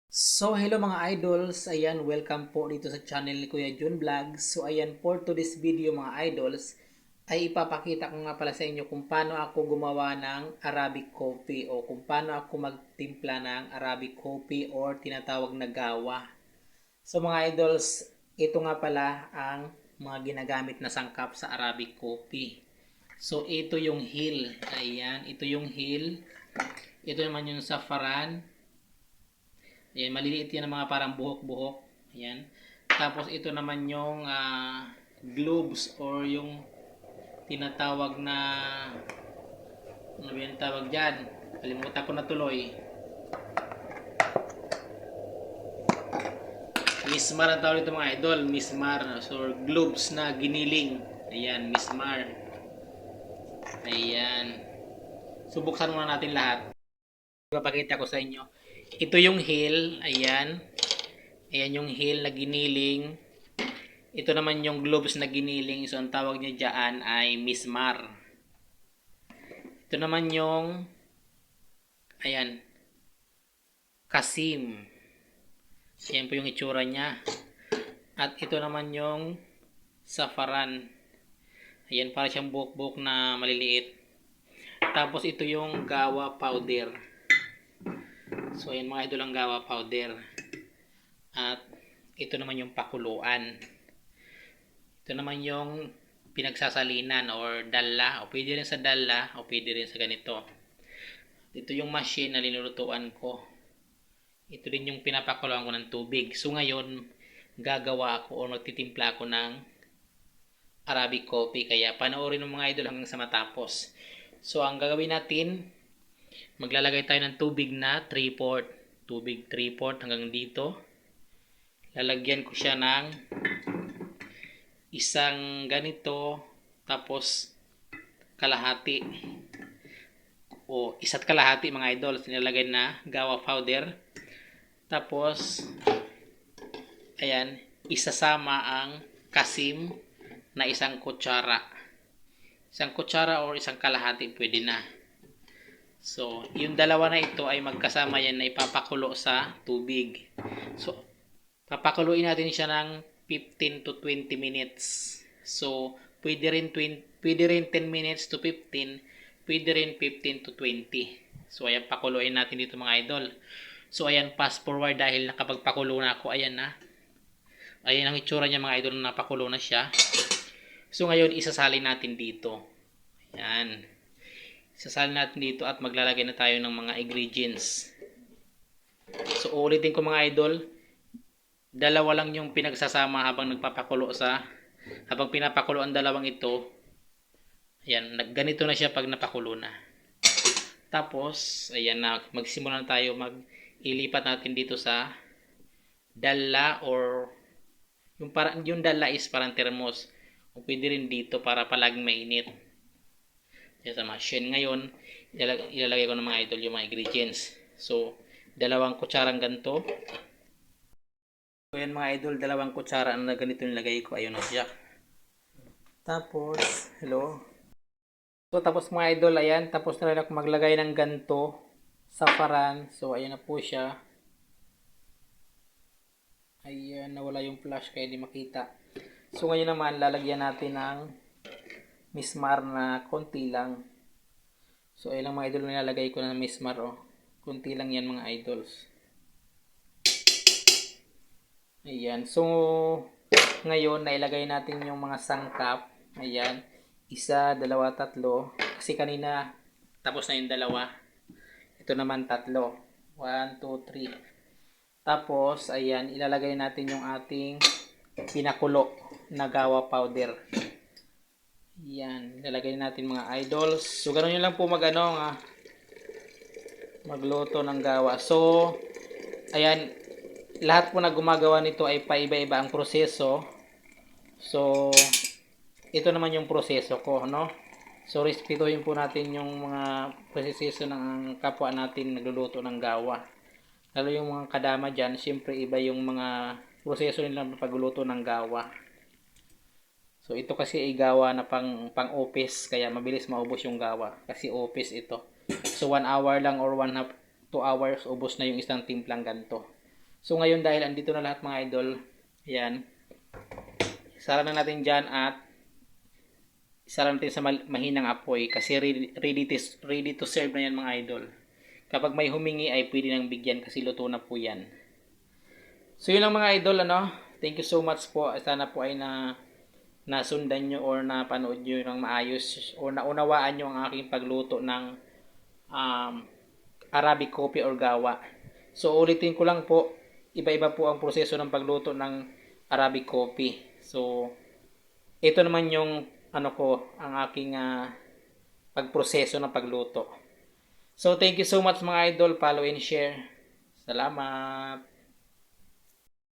So, hello mga idols. Ayan, welcome po dito sa channel ni Kuya Jun Vlogs. So, ayan, for today's video mga idols, ay ipapakita ko nga pala sa inyo kung paano ako gumawa ng Arabic coffee o kung paano ako magtimpla ng Arabic coffee or tinatawag na gawa. So, mga idols, ito nga pala ang mga ginagamit na sangkap sa Arabic coffee. So, ito yung hill. Ayan, ito yung hill. Ito naman yung saffron. Ayan, maliliit yan ng mga parang buhok-buhok. Ayan. Tapos ito naman yung globes or yung tinatawag na ano ba yung tawag dyan? Kalimutan ko na tuloy. Mismar ang tawag dito mga idol. Mismar. So, globes na giniling. Ayan, mismar. Ayan. Subuksan muna natin lahat. Ipapakita ko sa inyo. Ito yung heel. Ayan. Ayan yung heel na giniling. Ito naman yung globes na giniling. So, ang tawag niya dyan ay mismar. Ito naman yung ayan, kasim. Ayan po yung itsura niya. At ito naman yung saffron. Ayan, para siyang buhok-buhok na maliliit. Tapos ito yung gawa powder. So, ayan mga idol ang gawa powder. At ito naman yung pakuluan. Ito naman yung pinagsasalinan or dalla. O pwede rin sa dalla o pwede rin sa ganito. Ito yung machine na linulutuan ko. Ito din yung pinapakuluan ko ng tubig. So ngayon, gagawa ako o magtitimpla ako ng Arabic coffee. Kaya panoorin ng mga idol hanggang sa matapos. So ang gagawin natin, maglalagay tayo ng tubig na 3/4. Tubig 3/4 hanggang dito. Lalagyan ko siya ng isang ganito, tapos kalahati o isa't kalahati mga idol, sinilagay na gawa powder. Tapos ayan, isasama ang kasim na isang kutsara. Isang kutsara or isang kalahati pwede na. So, yung dalawa na ito ay magkasama yan na ipapakulo sa tubig. So, papakuluin natin siya ng 15 to 20 minutes. So, pwede rin 10 minutes to 15, pwede rin 15 to 20. So, ayan, pakuluin natin dito mga idol. So, ayan, fast forward dahil nakapagpakulo na ako. Ayan na. Ayan ang itsura niya mga idol na napakulo na siya. So, ngayon, isasalin natin dito. Ayan. Isasalin natin dito at maglalagay na tayo ng mga ingredients. So, ulitin ko mga idol. Dalawa lang yung pinagsasama habang habang pinapakulo ang dalawang ito. Ayan, ganito na siya pag napakulo na. Tapos, ayan na, magsimula na tayo ilipat natin dito sa dalla or yung dalla is parang thermos. O pwede rin dito para palaging mainit. Yan sa machine. Ngayon, ilalagay ko ng mga idol yung mga ingredients. So, dalawang kutsarang ganito. So, yan mga idol, dalawang kutsara na ganito nilagay ko. Ayun na siya. Tapos, hello. So, tapos mga idol, ayan. Tapos na rin ako maglagay ng ganito. Saffron. So, ayan na po siya. Ayan, nawala yung flash kaya di makita. So, ngayon naman, lalagyan natin ng mismar na konti lang. So, ayun lang mga idol, nilalagay ko na mismar. Oh. Konti lang yan mga idols. Ayan. So, ngayon, nailagay natin yung mga sangkap. Ayan. Isa, dalawa, tatlo. Kasi kanina, tapos na yung dalawa. Ito naman tatlo. 1, 2, 3. Tapos, ayan, ilalagay natin yung ating pinakulo na gawa powder. Ayan, ilalagay natin mga idols. So, ganoon nyo lang po magluto ng gawa. So, ayan, lahat po na gumagawa nito ay paiba-iba ang proseso. So, ito naman yung proseso ko, no? So, respetuhin po natin yung mga proseso ng kapwa natin nagluluto ng gawa. Lalo yung mga kadama dyan, siyempre iba yung mga proseso nila pagluluto ng gawa. So, ito kasi ay gawa na pang-office, kaya mabilis maubos yung gawa. Kasi office ito. So, 1 hour lang or 1 half 2 hours, ubos na yung isang timplang ganito. So ngayon dahil andito na lahat mga idol, ayan, sara na natin dyan at isara natin sa mahinang apoy kasi ready to serve na yan mga idol. Kapag may humingi ay pwede nang bigyan kasi luto na po yan. So yun lang mga idol, ano, thank you so much po. Sana po ay nasundan nyo or napanood nyo ng maayos or naunawaan nyo ang aking pagluto ng Arabic coffee or gawa. So ulitin ko lang po, iba-iba po ang proseso ng pagluto ng Arabic coffee. So ito naman yung ang aking pagproseso ng pagluto. So thank you so much mga idol, follow and share. Salamat.